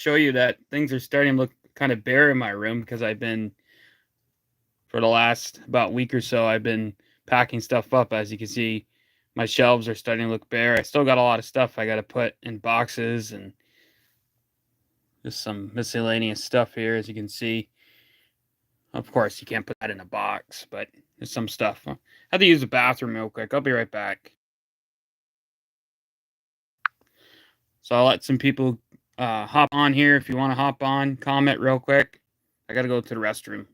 show you that things are starting to look kind of bare in my room because I've been, for the last about week or so, I've been packing stuff up. As you can see, my shelves are starting to look bare. I still got a lot of stuff I got to put in boxes and just some miscellaneous stuff here, as you can see. Of course, you can't put that in a box, but there's some stuff. I have to use the bathroom real quick. I'll be right back. So I'll let some people hop on here. If you want to hop on, comment real quick. I got to go to the restroom.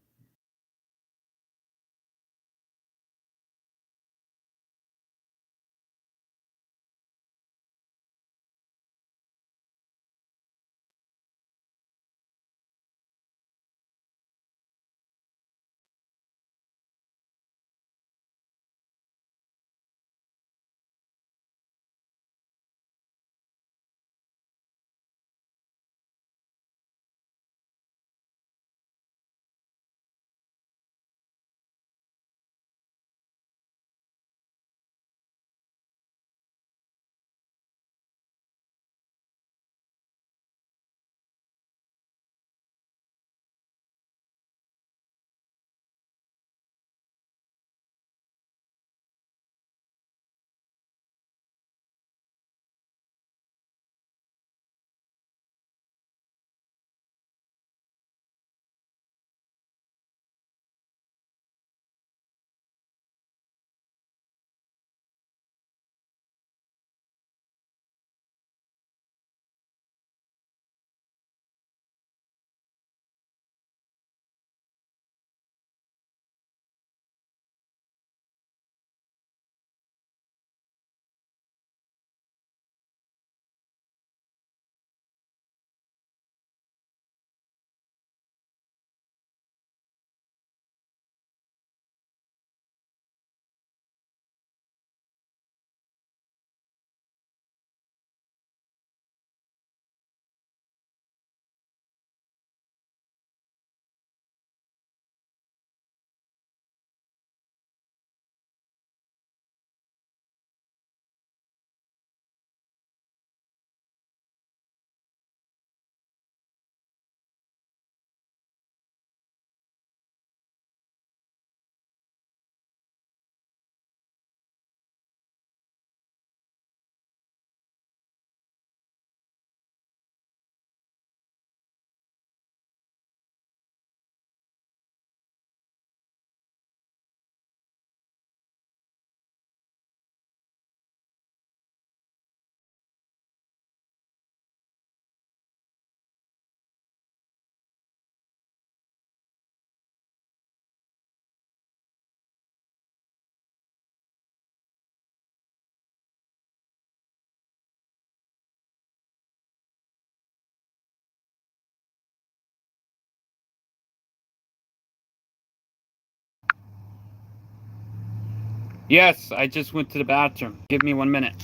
Yes, I just went to the bathroom. Give me 1 minute.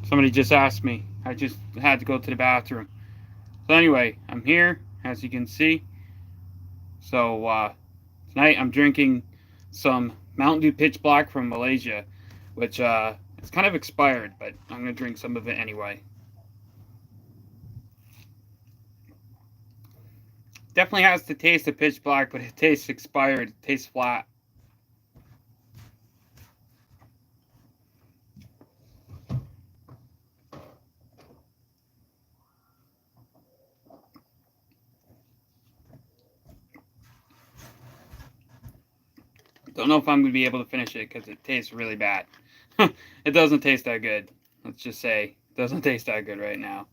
Somebody just asked me. I just had to go to the bathroom. So anyway, I'm here, as you can see. So tonight I'm drinking some Mountain Dew Pitch Black from Malaysia, which it's kind of expired, but I'm gonna drink some of it anyway. Definitely has the taste of Pitch Black, but it tastes expired. It tastes flat. Don't know if I'm gonna be able to finish it because it tastes really bad. It doesn't taste that good. Let's just say it doesn't taste that good right now.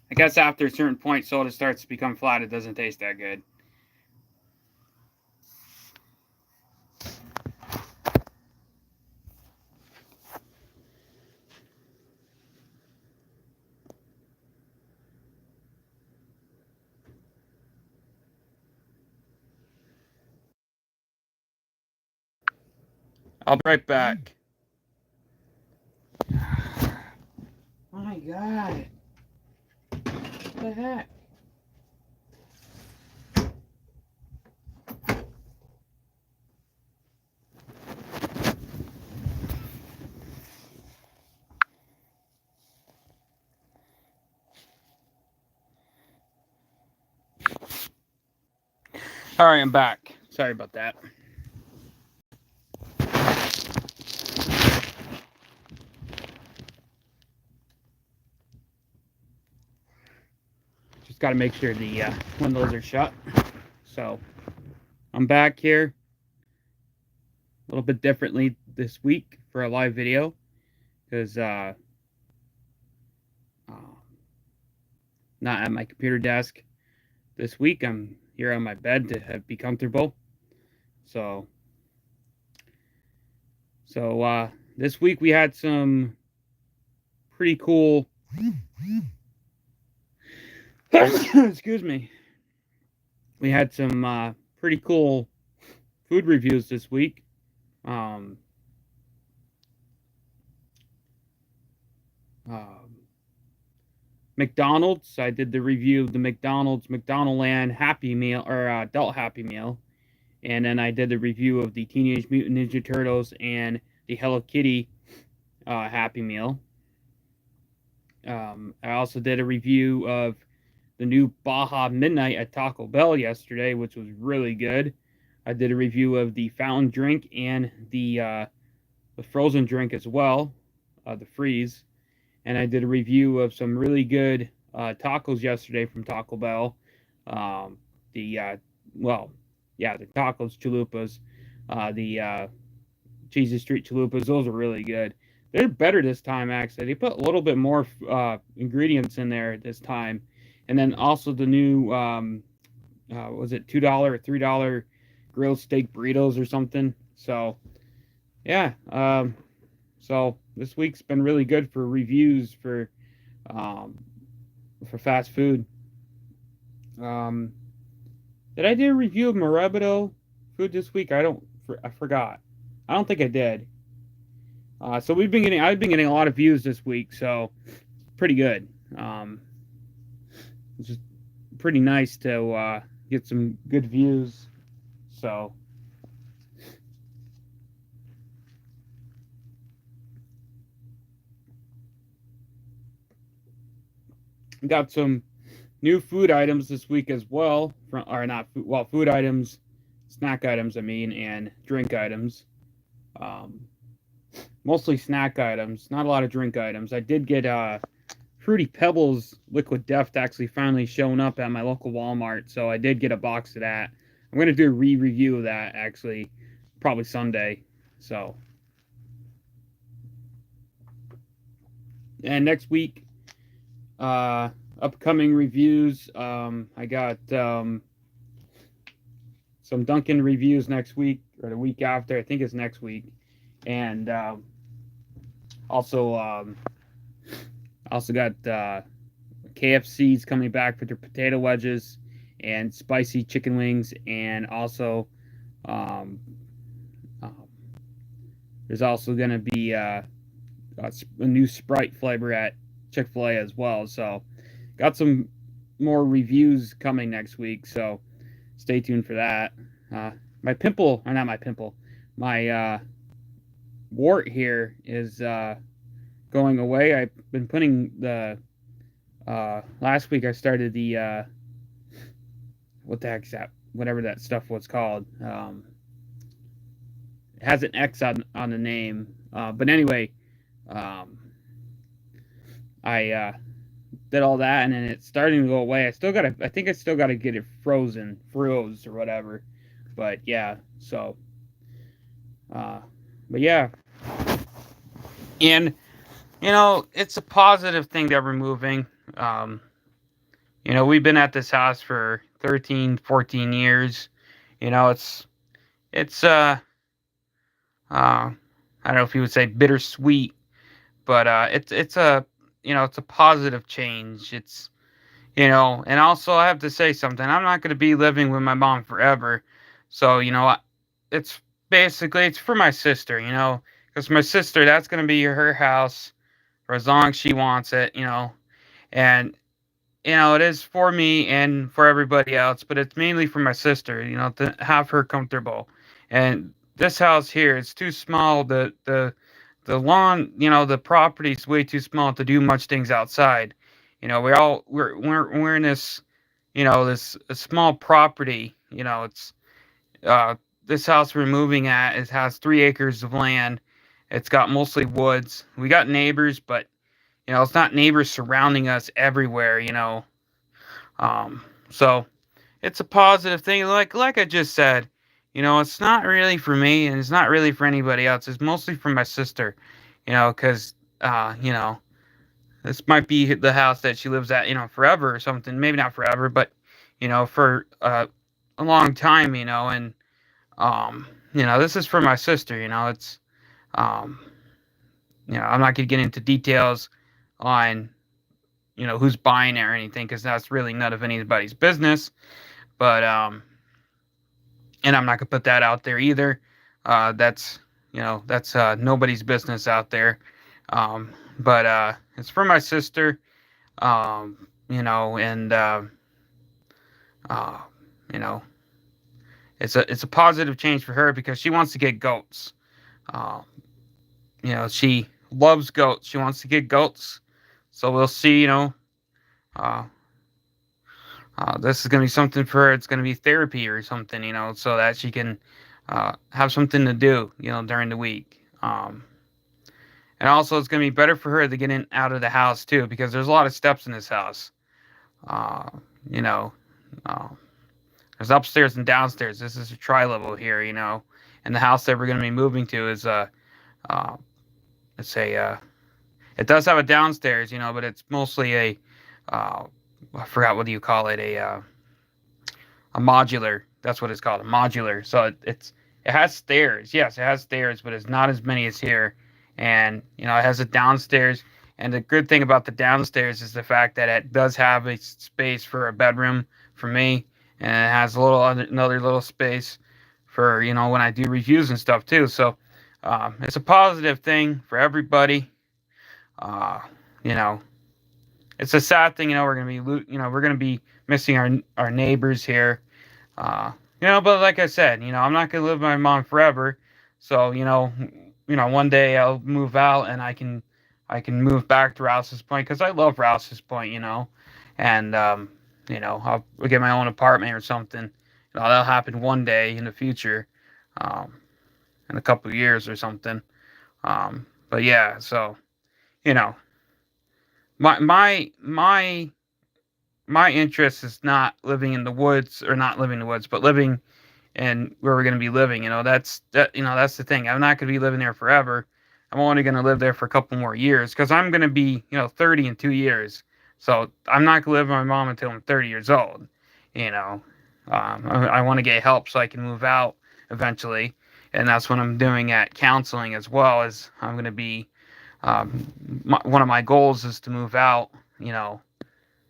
I guess after a certain point, soda starts to become flat. It doesn't taste that good. I'll be right back. Oh my god. What the heck? All right, I'm back. Sorry about that. Just got to make sure the windows are shut. So I'm back here a little bit differently this week for a live video because not at my computer desk this week. I'm here on my bed to be comfortable. So this week we had some pretty cool excuse me. We had some pretty cool food reviews this week. McDonald's. I did the review of the McDonaldland Happy Meal or Adult Happy Meal, and then I did the review of the Teenage Mutant Ninja Turtles and the Hello Kitty Happy Meal. I also did a review of the new Baja Midnight at Taco Bell yesterday, which was really good. I did a review of the fountain drink and the frozen drink as well, the freeze. And I did a review of some really good tacos yesterday from Taco Bell. The tacos, chalupas, the Cheesy Street chalupas. Those are really good. They're better this time, actually. They put a little bit more ingredients in there this time. And then also the new, was it $2 or $3 grilled steak burritos or something? So, yeah. So this week's been really good for reviews for fast food. Did I do a review of Marabito food this week? I forgot. I don't think I did. So I've been getting a lot of views this week, so pretty good. It's just pretty nice to get some good views. So got some new food items this week as well, food items, snack items, and drink items. Mostly snack items, not a lot of drink items. I did get Fruity Pebbles Liquid Death actually finally showing up at my local Walmart, so I did get a box of that. I'm going to do a review of that actually, probably Sunday. So, and next week, upcoming reviews. I got some Dunkin' reviews next week or the week after. I think it's next week, and also got KFC's coming back for their potato wedges and spicy chicken wings, and also there's also going to be a new Sprite flavor at Chick-fil-A as well. So got some more reviews coming next week, so stay tuned for that. My wart here is going away. I've been putting the last week I started the what the heck's that? Whatever that stuff was called. It has an X on the name. But anyway, I did all that, and then it's starting to go away. I think I still gotta get it froze or whatever. But yeah, so but yeah. And it's a positive thing that we're moving. We've been at this house for 13, 14 years. It's I don't know if you would say bittersweet, but it's a it's a positive change. It's and also I have to say something. I'm not going to be living with my mom forever, so it's basically it's for my sister. Because my sister, that's going to be her house for as long as she wants it. And it is for me and for everybody else, but it's mainly for my sister. To have her comfortable. And this house here is too small. The lawn, the property's way too small to do much things outside. We're in this, this a small property. It's Uh, this house we're moving at has 3 acres of land. It's got mostly woods. We got neighbors, but it's not neighbors surrounding us everywhere. So it's a positive thing. Like I just said, it's not really for me, and it's not really for anybody else. It's mostly for my sister. Because this might be the house that she lives at, forever or something. Maybe not forever, but for a long time. And this is for my sister. It's um, I'm not gonna get into details on who's buying it or anything because that's really none of anybody's business. But and I'm not gonna put that out there either. That's nobody's business out there. But it's for my sister. And uh, you know, it's a positive change for her because she wants to get goats. Uh, she loves goats. She wants to get goats. So we'll see. Uh, this is gonna be something for her. It's gonna be therapy or something. So that she can have something to do. During the week. And also, it's gonna be better for her to get in out of the house too because there's a lot of steps in this house. Uh, you know, uh, there's upstairs and downstairs. This is a tri-level here. And the house that we're gonna be moving to is uh, let's say it does have a downstairs. But it's mostly uh, I forgot what do you call it a modular. That's what it's called, a modular. So it has stairs. Yes, it has stairs, but it's not as many as here. And it has a downstairs. And the good thing about the downstairs is the fact that it does have a space for a bedroom for me, and it has another little space for when I do reviews and stuff too. So it's a positive thing for everybody. Uh, you know, it's a sad thing. We're gonna be missing our neighbors here. But like I said, I'm not gonna live with my mom forever. So one day I'll move out and I can move back to Rouse's Point because I love Rouse's Point. And I'll get my own apartment or something. That'll happen one day in the future, um, in a couple of years or something. But yeah, so you know, my interest is not living in the woods or not living in the woods, but living in where we're going to be living. That's the thing. I'm not going to be living there forever. I'm only going to live there for a couple more years because I'm going to be 30 in 2 years. So I'm not going to live with my mom until I'm 30 years old. I want to get help so I can move out eventually, and that's what I'm doing at counseling as well. As I'm going to be one of my goals is to move out. In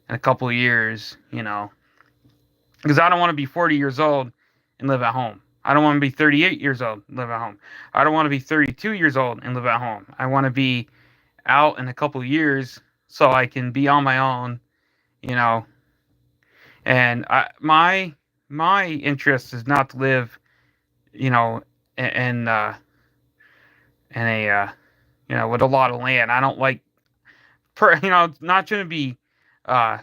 a couple of years. Because I don't want to be 40 years old and live at home. I don't want to be 38 years old and live at home. I don't want to be 32 years old and live at home. I want to be out in a couple of years so I can be on my own, you know. And my interest is not to live, in a with a lot of land. I don't like, not going to be uh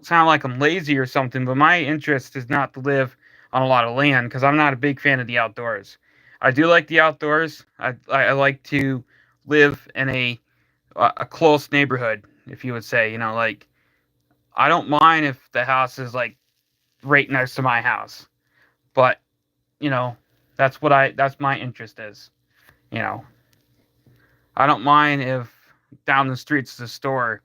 sound like I'm lazy or something, but my interest is not to live on a lot of land because I'm not a big fan of the outdoors. I do like the outdoors. I like to live in a close neighborhood, if you would say. Like I don't mind if the house is like right next to my house, but you know that's my interest is. You know, I don't mind if down the street's the store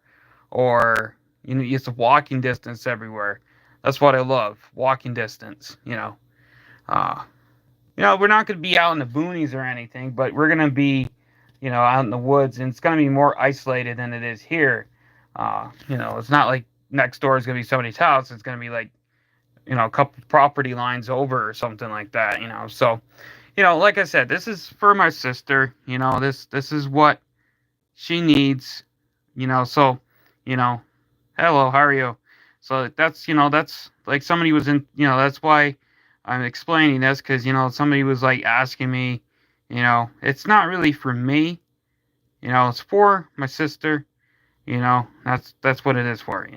or it's a walking distance everywhere. That's what I love, walking distance. Uh, we're not going to be out in the boonies or anything, but we're going to be, out in the woods, and it's going to be more isolated than it is here. It's not like next door is going to be somebody's house. It's going to be like, a couple property lines over or something like that. So, like I said, this is for my sister. This is what she needs. So, hello, how are you? So that's like somebody was in, that's why I'm explaining this because, somebody was like asking me, it's not really for me, it's for my sister, that's what it is for,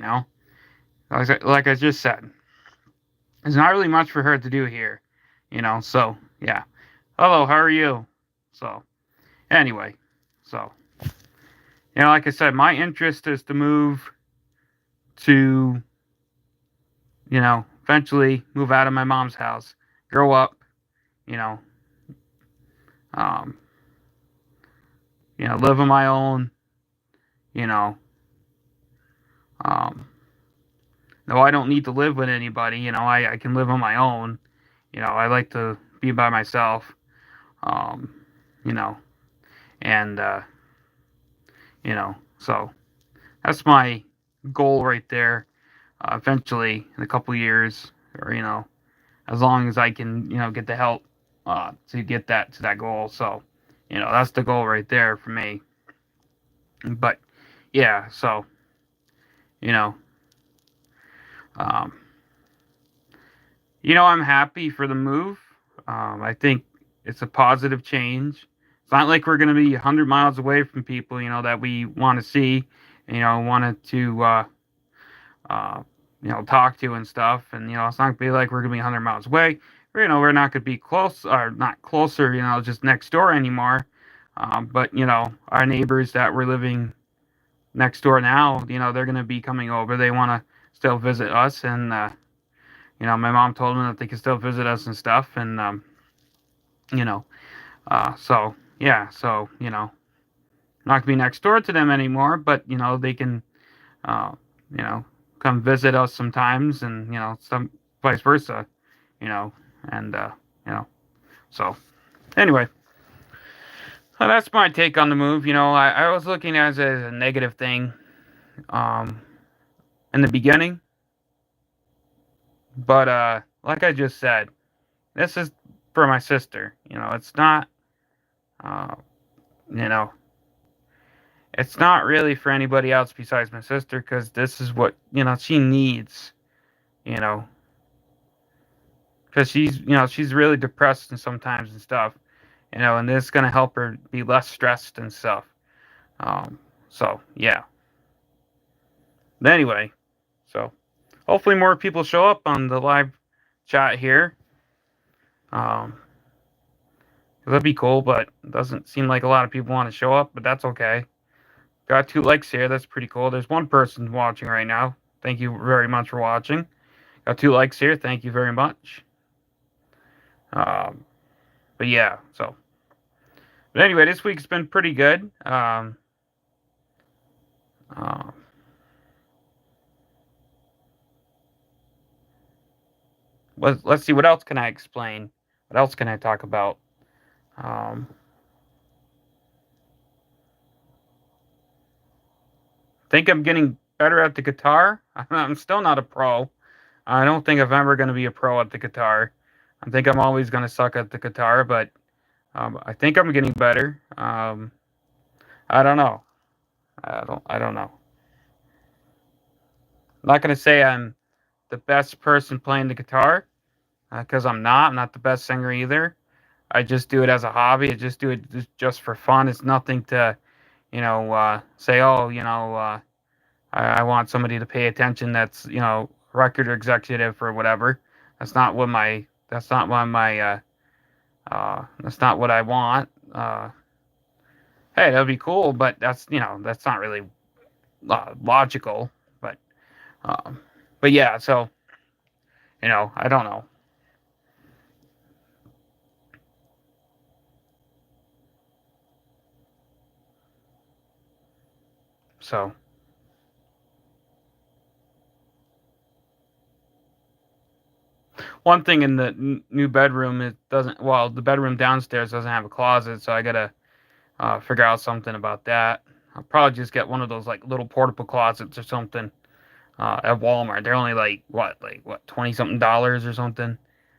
like I just said, there's not really much for her to do here, So yeah. Hello, how are you? So anyway, so like I said, my interest is to move to, eventually move out of my mom's house, grow up, you know, um, live on my own, you know, um, no, I don't need to live with anybody, I can live on my own, I like to be by myself, um, you know, and, so that's my goal right there. Eventually, in a couple years, or as long as I can, get the help to get that to that goal. So, that's the goal right there for me. But yeah, so you know, um, I'm happy for the move. I think it's a positive change. It's not like we're going to be 100 miles away from people, that we want to see, wanted to, uh, talk to and stuff. And, it's not going to be like we're going to be 100 miles away. We're not going to be close or not closer, just next door anymore. But, our neighbors that we're living next door now, they're going to be coming over. They want to still visit us. And, my mom told them that they could still visit us and stuff. And, you know, so yeah, so, not going to be next door to them anymore, but, they can, uh, you know, come visit us sometimes and, some vice versa, you know, and, you know, so anyway. So that's my take on the move. I was looking at it as a negative thing um, in the beginning, but like I just said, this is for my sister. It's not, uh, you know, it's not really for anybody else besides my sister because this is what she needs. You know, because she's really depressed and sometimes and stuff. And this is gonna help her be less stressed and stuff. Um, so yeah. But anyway, so hopefully more people show up on the live chat here. Um, that'd be cool, but it doesn't seem like a lot of people want to show up, but that's okay. Got 2 likes here. That's pretty cool. There's one person watching right now. Thank you very much for watching. Got 2 likes here. Thank you very much. Um, but yeah, so. But anyway, this week's been pretty good. Uh, let's see. What else can I explain? What else can I talk about? Um, think I'm getting better at the guitar. I'm still not a pro. I don't think I'm ever going to be a pro at the guitar. I think I'm always going to suck at the guitar, but I think I'm getting better. I don't know. I don't know. I'm not going to say I'm the best person playing the guitar because I'm not. I'm not the best singer either. I just do it as a hobby. I just do it just for fun. It's nothing to, say, oh, I want somebody to pay attention. That's record executive or whatever. That's not what my. That's not what my. That's not what I want. Hey, that'd be cool, but that's not really logical. But um, but yeah, so I don't know. So one thing in the new bedroom, it doesn't. Well, the bedroom downstairs doesn't have a closet, so I gotta figure out something about that. I'll probably just get one of those like little portable closets or something at Walmart. They're only like 20 something dollars or something.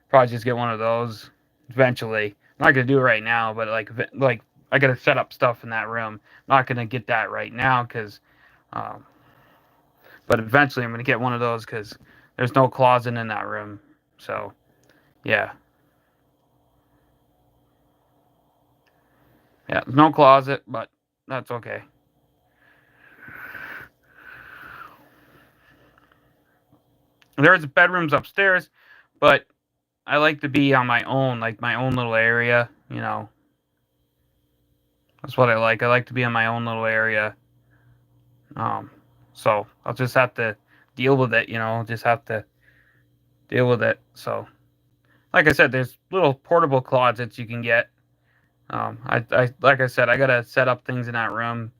Probably just get one of those eventually. I'm not gonna do it right now, but like I gotta set up stuff in that room. I'm not gonna get that right now because, um, but eventually I'm gonna get one of those because there's no closet in that room. So yeah, yeah, there's no closet, but that's okay. There's bedrooms upstairs, but I like to be on my own, like my own little area, you know. That's what I like. I like to be in my own little area. Um, so I'll just have to deal with it, you know, just have to deal with it. So, like I said, there's little portable closets you can get. Like I said, I gotta set up things in that room,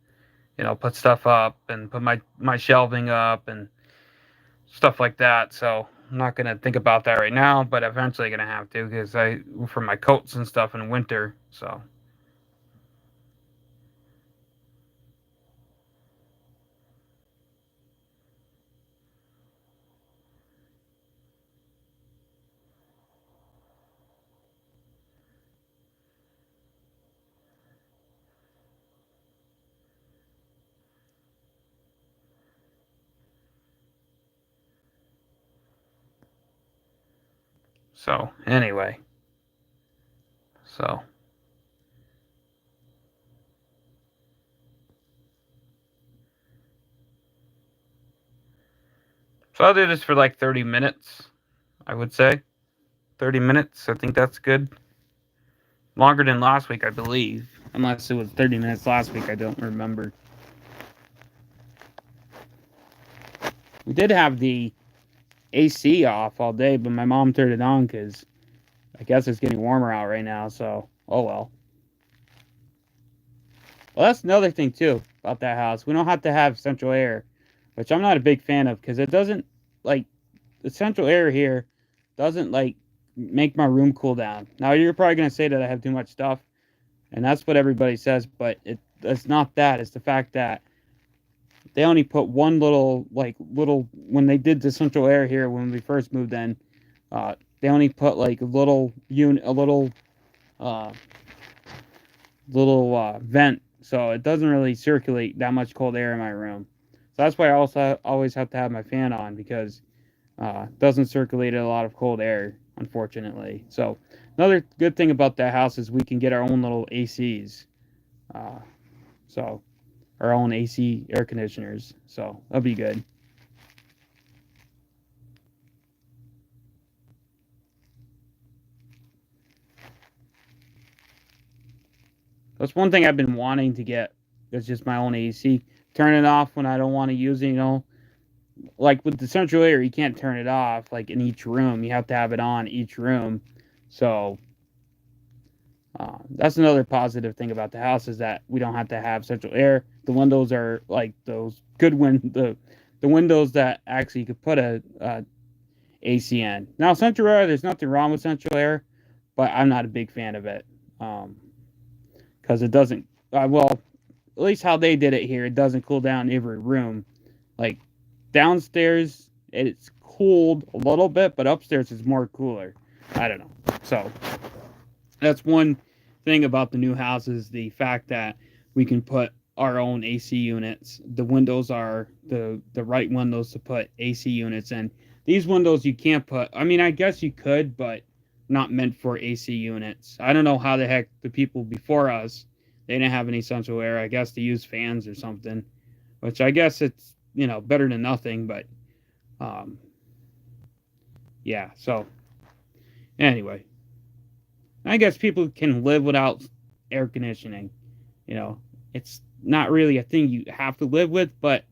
you know, put stuff up and put my shelving up and stuff like that. So I'm not gonna think about that right now, but eventually gonna have to because for my coats and stuff in winter. So anyway, so I'll do this for like 30 minutes. I would say 30 minutes. I think that's good. Longer than last week, I believe. Unless it was 30 minutes last week, I don't remember. We did have the AC off all day, but my mom turned it on because I guess it's getting warmer out right now, so oh well. Well, that's another thing too about that house. We don't have to have central air, which I'm not a big fan of because it doesn't like the central air here doesn't like make my room cool down. Now you're probably gonna say that I have too much stuff, and that's what everybody says, but it's not that. It's the fact that they only put one little when they did the central air here when we first moved in. They only put like a little unit, a uh, little vent, so it doesn't really circulate that much cold air in my room. So that's why I also always have to have my fan on because it doesn't circulate a lot of cold air, unfortunately. So another good thing about that house is we can get our own little ACs. Uh, so our own AC air conditioners. So that'll be good. That's one thing I've been wanting to get. It's just my own AC. Turn it off when I don't want to use it, you know. Like with the central air, you can't turn it off like in each room. You have to have it on each room. So that's another positive thing about the house is that we don't have to have central air. The windows are like those good the windows that actually you could put a AC in. Now central air, there's nothing wrong with central air, but I'm not a big fan of it because it doesn't. Well, at least how they did it here, it doesn't cool down every room. Like downstairs, it's cooled a little bit, but upstairs is more cooler. I don't know. So that's one thing about the new house is the fact that we can put our own AC units. The windows are the right windows to put AC units in. These windows you can't put. I mean, I guess you could, but not meant for AC units. I don't know how the heck the people before us they didn't have any central air. I guess they use fans or something, which I guess it's better than nothing. But um, yeah. So anyway, I guess people can live without air conditioning. It's not really a thing you have to live with, but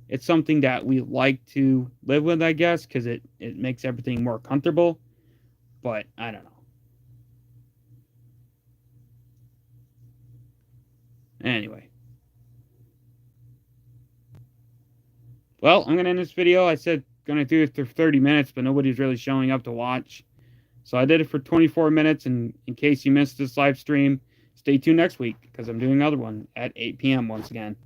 it's something that we like to live with, I guess, because it makes everything more comfortable. But I don't know. Anyway. Well, I'm going to end this video. I said going to do it for 30 minutes, but nobody's really showing up to watch. So I did it for 24 minutes, and in case you missed this live stream, stay tuned next week because I'm doing another one at 8 p.m. once again.